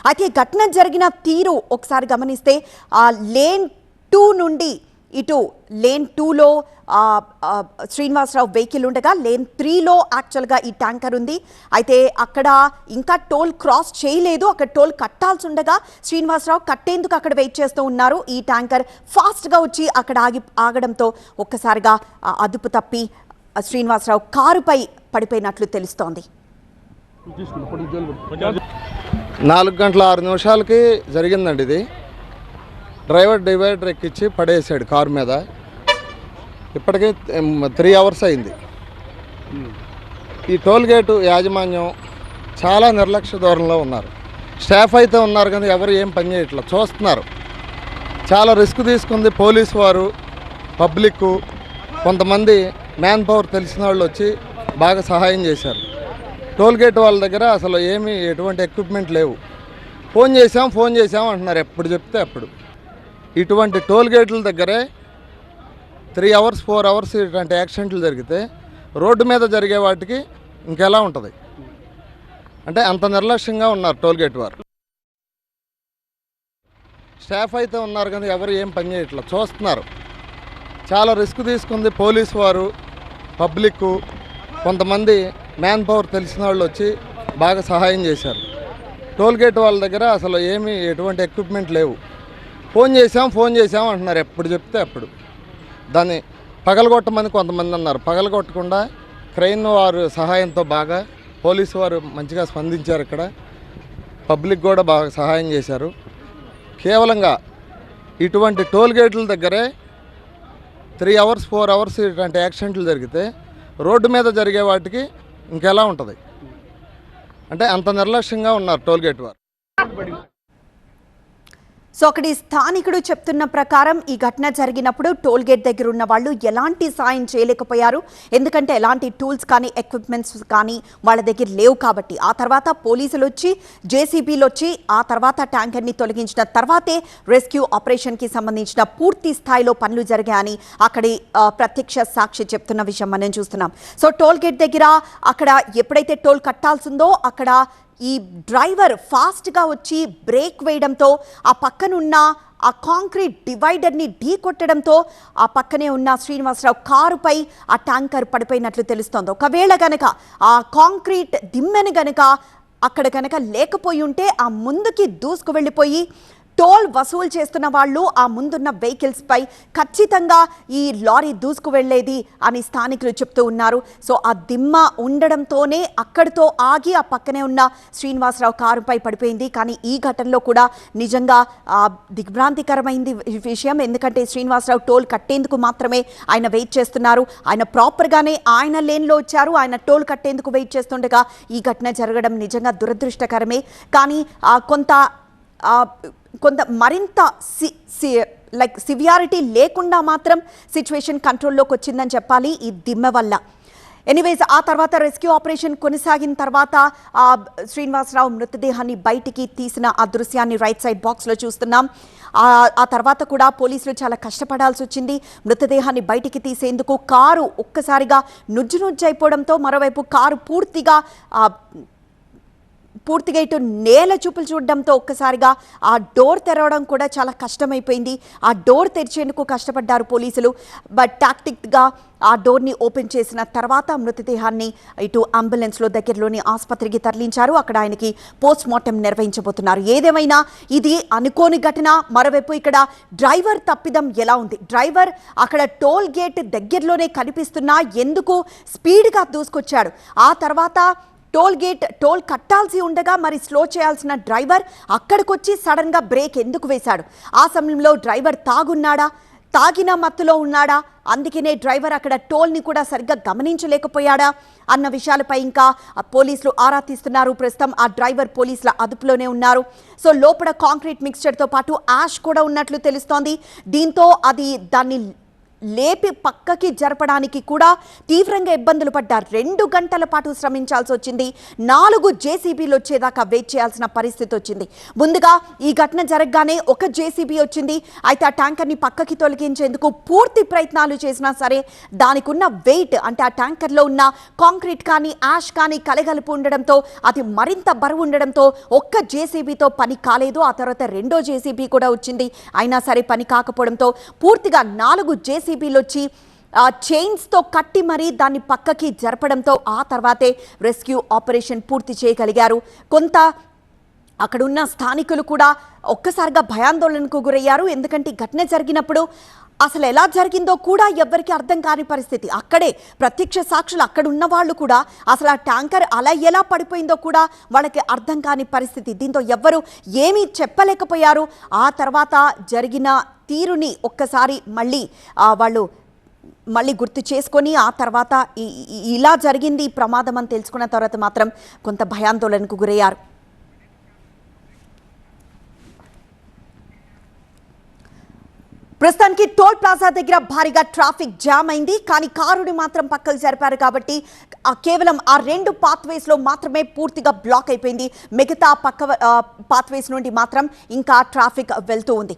అయితే ఘటన జరిగిన తీరు ఒకసారి గమనిస్తే లేన్ 2 నుండి ఇటు లేన్ 2లో శ్రీనివాసరావు వెహికల్ ఉండగా లేన్ 3లో యాక్చువల్గా ఈ ట్యాంకర్ ఉంది. అయితే అక్కడ ఇంకా టోల్ క్రాస్ చేయలేదు, అక్కడ టోల్ కట్టాల్సి ఉండగా శ్రీనివాసరావు కట్టేందుకు అక్కడ వెయిట్ చేస్తూ ఉన్నారు. ఈ ట్యాంకర్ ఫాస్ట్గా వచ్చి అక్కడ ఆగడంతో ఒక్కసారిగా అదుపు తప్పి శ్రీనివాసరావు కారుపై పడిపోయినట్లు తెలుస్తోంది. 4:06 జరిగిందండి ఇది. డ్రైవర్ డివైడర్ ఎక్కించి పడేసాడు కారు మీద. ఇప్పటికే 3 అవర్స్ అయింది. ఈ టోల్ గేటు యాజమాన్యం చాలా నిర్లక్ష్య ధోరణిలో ఉన్నారు. స్టాఫ్ అయితే ఉన్నారు కానీ ఎవరు ఏం పని చేయట్లేదు, చూస్తున్నారు. చాలా రిస్క్ తీసుకుంది పోలీసు వారు, పబ్లిక్, కొంతమంది మ్యాన్ పవర్ తెలిసిన వాళ్ళు వచ్చి బాగా సహాయం చేశారు. టోల్ గేట్ వాళ్ళ దగ్గర అసలు ఎటువంటి ఎక్విప్మెంట్ లేవు. ఫోన్ చేసాం అంటున్నారు, ఎప్పుడు చెప్తే అప్పుడు. ఇటువంటి టోల్ గేట్ల దగ్గరే 3 అవర్స్ 4 అవర్స్ ఇటువంటి యాక్సిడెంట్లు జరిగితే రోడ్డు మీద జరిగే వాటికి ఇంకెలా ఉంటుంది? అంటే అంత నిర్లక్ష్యంగా ఉన్నారు టోల్ గేట్ వారు. స్టాఫ్ అయితే ఉన్నారు కానీ ఎవరు ఏం పని చేయట్లేదు, చూస్తున్నారు. చాలా రిస్క్ తీసుకుంది పోలీసు వారు, పబ్లిక్, కొంతమంది మ్యాన్ పవర్ తెలిసిన వాళ్ళు వచ్చి బాగా సహాయం చేశారు. టోల్ గేట్ వాళ్ళ దగ్గర అసలు ఎటువంటి ఎక్విప్మెంట్ లేవు. ఫోన్ చేసాం అంటున్నారు, ఎప్పుడు చెప్తే అప్పుడు. దాన్ని పగలగొట్టమని కొంతమంది అన్నారు, పగలగొట్టకుండా క్రెయిన్ వారు సహాయంతో బాగా పోలీసు వారు మంచిగా స్పందించారు. ఇక్కడ పబ్లిక్ కూడా బాగా సహాయం చేశారు. కేవలంగా ఇటువంటి టోల్ గేట్ల దగ్గరే 3 అవర్స్ 4 అవర్స్ ఇటువంటి యాక్సిడెంట్లు జరిగితే రోడ్డు మీద జరిగే వాటికి ఇంకెలా ఉంటుంది? అంటే అంత నిర్లక్ష్యంగా ఉన్నారు టోల్ గేట్ వారు. సో అక్కడి స్థానికుడు చెప్తున్న ప్రకారం ఈ ఘటన జరిగినప్పుడు టోల్ గేట్ దగ్గర ఉన్న వాళ్ళు ఎలాంటి సాయం చేయలేకపోయారు. ఎందుకంటే ఎలాంటి టూల్స్ కానీ ఎక్విప్మెంట్స్ కానీ వాళ్ళ దగ్గర లేవు కాబట్టి. ఆ తర్వాత పోలీసులు వచ్చి జేసీబీలు వచ్చి ఆ తర్వాత ట్యాంకర్ని తొలగించిన తర్వాతే రెస్క్యూ ఆపరేషన్కి సంబంధించిన పూర్తి స్థాయిలో పనులు జరిగాయని అక్కడి ప్రత్యక్ష సాక్షి చెప్తున్న విషయం మనం చూస్తున్నాం. సో టోల్ గేట్ దగ్గర అక్కడ ఎప్పుడైతే టోల్ కట్టాల్సిందో అక్కడ ఈ డ్రైవర్ ఫాస్ట్గా వచ్చి బ్రేక్ వేయడంతో ఆ పక్కనున్న ఆ కాంక్రీట్ డివైడర్ని ఢీ కొట్టడంతో ఆ పక్కనే ఉన్న శ్రీనివాసరావు కారుపై ఆ ట్యాంకర్ పడిపోయినట్లు తెలుస్తోంది. ఒకవేళ గనక ఆ కాంక్రీట్ దిమ్మెను గనక అక్కడ గనక లేకపోయి ఉంటే ఆ ముందుకి దూసుకు వెళ్ళిపోయి టోల్ వసూలు చేస్తున్న వాళ్ళు ఆ ముందున్న వెహికల్స్ పై ఖచ్చితంగా ఈ లారీ దూసుకు వెళ్లేది అని స్థానికులు చెప్తూ ఉన్నారు. సో ఆ దిమ్మ ఉండడంతోనే అక్కడితో ఆగి ఆ పక్కనే ఉన్న శ్రీనివాసరావు కారుపై పడిపోయింది. కానీ ఈ ఘటనలో కూడా నిజంగా దిగ్భ్రాంతికరమైంది విషయం. ఎందుకంటే శ్రీనివాసరావు టోల్ కట్టేందుకు మాత్రమే ఆయన వెయిట్ చేస్తున్నారు. ఆయన ప్రాపర్గానే ఆయన లేన్లో వచ్చారు. ఆయన టోల్ కట్టేందుకు వెయిట్ చేస్తుండగా ఈ ఘటన జరగడం నిజంగా దురదృష్టకరమే. కానీ కొంత మరింత సివియారిటీ లేకుండా మాత్రం సిచ్యువేషన్ కంట్రోల్లోకి వచ్చిందని చెప్పాలి ఈ దిమ్మె వల్ల. ఎనీవేస్ ఆ తర్వాత రెస్క్యూ ఆపరేషన్ కొనసాగిన తర్వాత శ్రీనివాసరావు మృతదేహాన్ని బయటికి తీసిన ఆ దృశ్యాన్ని రైట్ సైడ్ బాక్స్లో చూస్తున్నాం. ఆ తర్వాత కూడా పోలీసులు చాలా కష్టపడాల్సి వచ్చింది మృతదేహాన్ని బయటికి తీసేందుకు. కారు ఒక్కసారిగా నుజ్జునుజ్జైపోవడంతో మరోవైపు కారు పూర్తిగా ఇటు నేల చూపులు చూడడంతో ఒక్కసారిగా ఆ డోర్ తెరవడం కూడా చాలా కష్టమైపోయింది. ఆ డోర్ తెరిచేందుకు కష్టపడ్డారు పోలీసులు. బట్ టాక్టిక్గా ఆ డోర్ని ఓపెన్ చేసిన తర్వాత మృతదేహాన్ని ఇటు అంబులెన్స్లో దగ్గరలోని ఆసుపత్రికి తరలించారు. అక్కడ ఆయనకి పోస్ట్ మార్టం నిర్వహించబోతున్నారు. ఏదేమైనా ఇది అనుకోని ఘటన. మరోవైపు ఇక్కడ డ్రైవర్ తప్పిదం ఎలా ఉంది? డ్రైవర్ అక్కడ టోల్ గేట్ దగ్గరలోనే కనిపిస్తున్నా ఎందుకు స్పీడ్గా దూసుకొచ్చాడు? ఆ తర్వాత టోల్ కట్టాల్సి ఉండగా మరి స్లో చేయాల్సిన డ్రైవర్ అక్కడికొచ్చి సడన్గా బ్రేక్ ఎందుకు వేశాడు? ఆ సమయంలో డ్రైవర్ తాగిన మత్తులో ఉన్నాడా? అందుకనే డ్రైవర్ అక్కడ టోల్ని కూడా సరిగ్గా గమనించలేకపోయాడా అన్న విషయాలపై ఇంకా పోలీసులు ఆరా తీస్తున్నారు. ప్రస్తుతం ఆ డ్రైవర్ పోలీసుల అదుపులోనే ఉన్నారు. సో లోపల కాంక్రీట్ మిక్స్చర్తో పాటు యాష్ కూడా ఉన్నట్లు తెలుస్తోంది. దీంతో దాన్ని లేపి పక్కకి జరపడానికి కూడా తీవ్రంగా ఇబ్బందులు పడ్డారు. 2 గంటల పాటు శ్రమించాల్సి వచ్చింది. 4 జేసీబీలు వచ్చేదాకా వెయిట్ చేయాల్సిన పరిస్థితి వచ్చింది. ముందుగా ఈ ఘటన జరగగానే ఒక జేసీబీ వచ్చింది. అయితే ఆ ట్యాంకర్ని పక్కకి తొలగించేందుకు పూర్తి ప్రయత్నాలు చేసినా సరే దానికి ఉన్న వెయిట్, అంటే ఆ ట్యాంకర్లో ఉన్న కాంక్రీట్ కానీ యాష్ కానీ కలగలిపి ఉండడంతో, అది మరింత బరువు ఉండడంతో ఒక్క జేసీబీతో పని కాలేదు. ఆ తర్వాత రెండో జేసీబీ కూడా వచ్చింది. అయినా సరే పని కాకపోవడంతో పూర్తిగా 4 జేసీబీలు వచ్చి చైన్స్తో కట్టి మరీ దాన్ని పక్కకి జరపడంతో ఆ తర్వాతే రెస్క్యూ ఆపరేషన్ పూర్తి చేయగలిగారు. కొంత అక్కడున్న స్థానికులు కూడా ఒక్కసారిగా భయాందోళనకు గురయ్యారు. ఎందుకంటే ఘటన జరిగినప్పుడు అసలు ఎలా జరిగిందో కూడా ఎవ్వరికీ అర్థం కాని పరిస్థితి. అక్కడే ప్రత్యక్ష సాక్షులు అక్కడ ఉన్న వాళ్ళు కూడా అసలు ఆ ట్యాంకర్ అలా ఎలా పడిపోయిందో కూడా వాళ్ళకి అర్థం కాని పరిస్థితి. దీంతో ఎవ్వరూ ఏమీ చెప్పలేకపోయారు. ఆ తర్వాత జరిగిన తీరుని ఒక్కసారి వాళ్ళు మళ్ళీ గుర్తు చేసుకొని ఆ తర్వాత ఇలా జరిగింది ఈ ప్రమాదం అని తెలుసుకున్న తర్వాత మాత్రం కొంత భయాందోళనకు గురయ్యారు. ప్రస్తుతానికి టోల్ ప్లాజా దగ్గర భారీగా ట్రాఫిక్ జామ్ అయింది. కానీ కారుని మాత్రం పక్కకు జరిపారు కాబట్టి కేవలం ఆ 2 పాత్వేస్లో మాత్రమే పూర్తిగా బ్లాక్ అయిపోయింది. మిగతా పక్క పాత్వేస్ నుండి మాత్రం ఇంకా ట్రాఫిక్ వెళ్తూ ఉంది.